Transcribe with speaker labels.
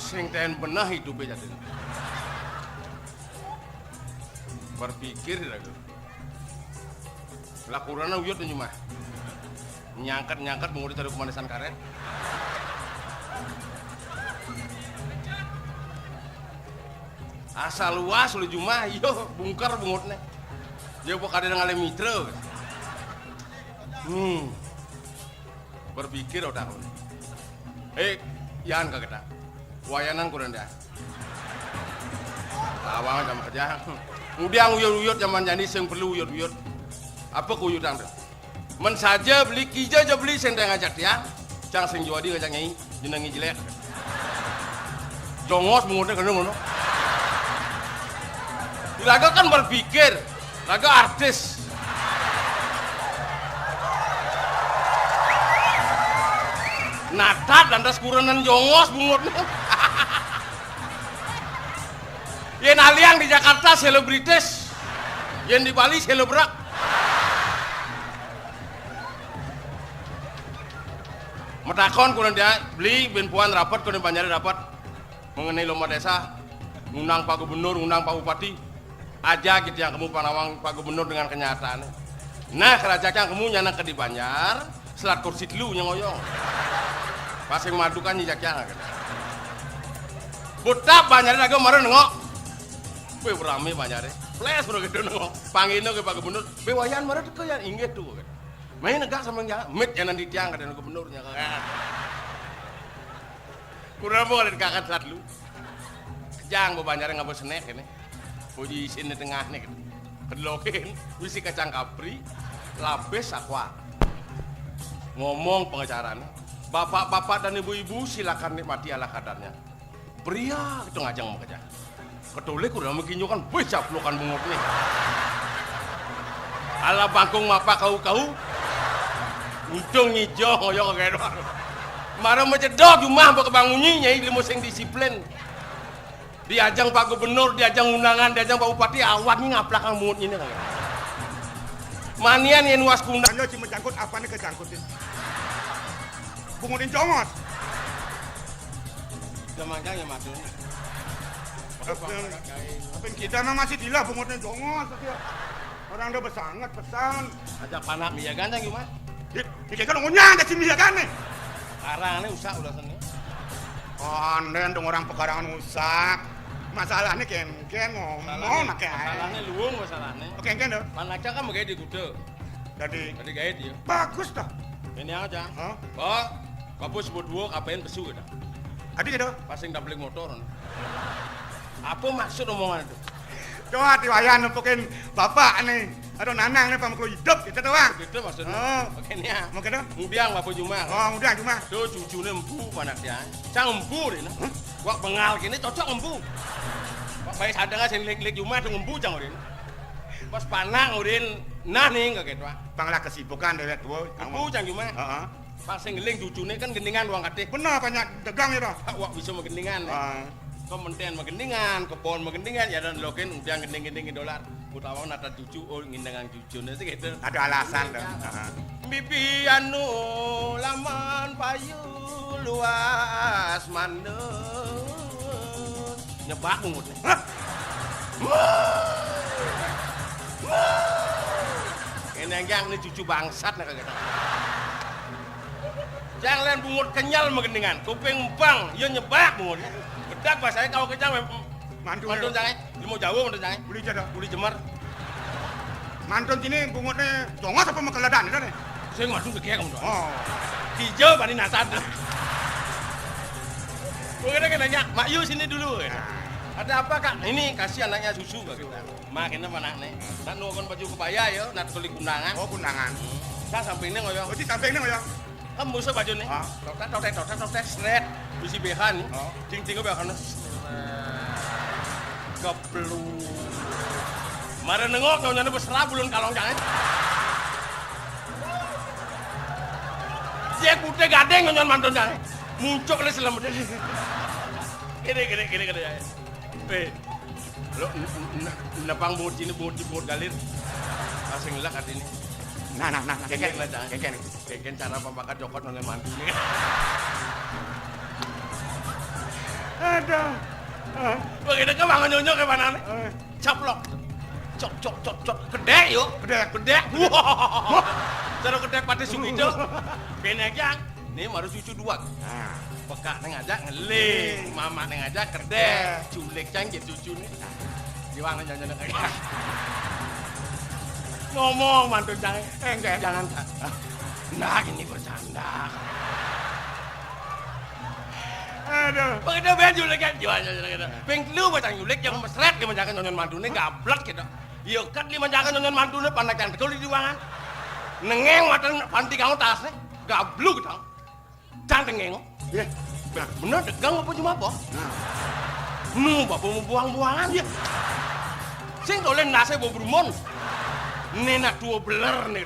Speaker 1: Sing ten benah hidupnya jadi. Berpikir lagi. Lakurana uyut nih mah. Nyangkat mengurus dari kemanisan karet. Asal luas lu cuma yo bungkar bungutnya. Dia pokok ada ngalih mitra. Berpikir udah. Yan kagak tak. Wayanan kurang dah. Awang jam kerja. Udah uyut zaman jadi sing perlu uyut. Apa kuyutan tuh? Men saja beli kija aja beli sendeng ngajak dia. Cang sing juadi ngajak nyai jenengi jelek. Jongos mengutnya kena ngono. Laga kan berpikir, laga artis. Natat dan das kuranan jongos bungutnya. Yen aliang di Jakarta selebritis, yen di Bali selebrak. Metakon kurang dia beli benpuan rapat kurang banyak dapat mengenai lomba desa, undang Pak Gubernur, undang Pak Bupati, aja gitu yang kamu panawang Pak Gubernur dengan kenyataan. Nah kerajaan kamu nyanang ke di Banjar, selat kursi dulu ngoyong. Pasing madu kan nyijaknya. Buta Banjar lagi kemarin nengok, be berame Banjar, flash bro gitu nengok, pangino ke Pak Gubernur, be wayan marah tuh yang inget tuh. Main negak sama yang mit yang nanti tiang kadang gubernurnya kan. Kurang boleh dikakat saat lu. Jang bebanjar nggak bersenek ini. Puji sini tengah nih. Kelokin, wisi kacang kapri, lapis aqua. Ngomong pengacaranya. Bapak-bapak dan ibu-ibu silakan nikmati ala kadarnya. Pria itu ngajang mau kerja. Ketulik udah begini kan, bisa pelukan bungut nih. Ala bangkung mapa kau. Untung nyijo ngoyo kayak doang. Marah mencedok cuma mbok kebangunyi nyai ilmu sing disiplin. Diajang Pak Gubernur, diajang undangan, diajang Pak Bupati awak nih ngaplak kang mungut ini kan. Manian yen was kundang
Speaker 2: yo cuma jangkut apane kejangkutin. Bungutin jongos.
Speaker 1: Jamangkang ya madun.
Speaker 2: Apa kita mah masih dilah bungutnya jongos. Orang udah besangat pesan.
Speaker 1: Ajak panak ya ganteng gimana?
Speaker 2: Dia kan ngunyang ke sini ya kan nih.
Speaker 1: Sekarang ini usah udah seni.
Speaker 2: Onden dong orang pekarangan usak. Masalahnya ken ngomong make.
Speaker 1: Masalahnya luwung masalahnya.
Speaker 2: Oke ken dong.
Speaker 1: Panaknya kan begitu di kuda.
Speaker 2: Jadi
Speaker 1: gaya dia.
Speaker 2: bagus dah.
Speaker 1: Ini aja.
Speaker 2: Hah?
Speaker 1: Oh, kamu sebut dua kapain pesu gitu.
Speaker 2: Adik gitu.
Speaker 1: Pasing dabling motor. Apa maksud omongan itu?
Speaker 2: Coba diwayan nempukin bapak nih. Aduh nanang nih pamukul hidup gitu doang.
Speaker 1: Gitu maksudnya.
Speaker 2: Oh.
Speaker 1: Makanya.
Speaker 2: Mungkin dong.
Speaker 1: Mudiang bapak Juma.
Speaker 2: Oh udah cuma.
Speaker 1: Tuh cucunya empu panak dia. Cang empu deh. Wak bengal gini cocok empu. Wak bayi sadang aja lik Juma tuh empu cang urin. Pas panak urin nah nih nggak gitu.
Speaker 2: Banglah kesibukan dari tua.
Speaker 1: Empu cang Juma.
Speaker 2: Heeh.
Speaker 1: Pas ngeling cucunya kan gendingan ruang katik.
Speaker 2: Benar banyak dagang ya dah.
Speaker 1: Wak bisa magendingan. Kementerian magendingan, kebon magendingan, ya dan lokin udah gending dolar. Utawang nata cucu, oh ngindangan cucunya sih gitu.
Speaker 2: Ada alasan dong.
Speaker 1: Bibi anu laman payu luas mandun nyebak mungutnya. Ini yang ini cucu bangsat nih kagak. Jangan lain bungut kenyal magendingan, kuping empang, ya nyebak mungutnya. Bedak bahasanya kau kejang mantun jangan, mau jauh mantun jangan.
Speaker 2: Beli jadah,
Speaker 1: beli jemar.
Speaker 2: Mantun sini bungutnya jongos apa makeledan itu nih?
Speaker 1: Saya mantun kekeh kamu dong.
Speaker 2: Oh,
Speaker 1: hijau bani nasad. Mungkin kan nanya, Mak Yu sini dulu. Ada apa kak? Ini kasih anaknya susu kak kita. Makin apa anaknya? Nak nukon baju kebaya ya, nak tulis kundangan.
Speaker 2: Oh kundangan.
Speaker 1: Saya sampai ini ngoyo.
Speaker 2: Oh di samping ini ngoyo.
Speaker 1: Kamu musuh baju nih. Totek, seret. Bisi behan nih. Cing-cing behan. Kepelu. Mari nengok kau nyana berserah bulun kalong jangan. Dia kuda gadeng nyon mantun jangan. Muncul kali selamat. Gini ya. Lo napang bungut sini bungut galir. Langsung ngelak hati ini.
Speaker 2: Nah, keken
Speaker 1: cara pembakar jokot oleh mantu ini.
Speaker 2: Aduh.
Speaker 1: Begitu ke mangan nyonyo ke mana nih? Caplok. Cok cok cok cok gede yuk. Gede. Wah. Cara gede pada sugijo. Kene yang nih harus cucu dua. Peka neng aja ngeling, mama neng aja gede. Culik cangkit cucu nih. Jiwang nyonyo kayak. Ngomong mantu jangan tak. Nah ini bercanda.
Speaker 2: Aduh.
Speaker 1: Begitu ben julik kan jiwang. Peng lu macam julik yang mesret dia menjaga nyonya mantu nih gablek gitu. Iya kan dia menjaga nyonya mantu nih panakan betul di ruangan. Nengeng mata panti kamu tasnya gabluk dong. Cantik ngeng.
Speaker 2: Ya.
Speaker 1: Bener degang apa cuma apa? Bapak mau buang-buangan ya. Sing dolen nase bawa berumon. Nenak dua beler nih.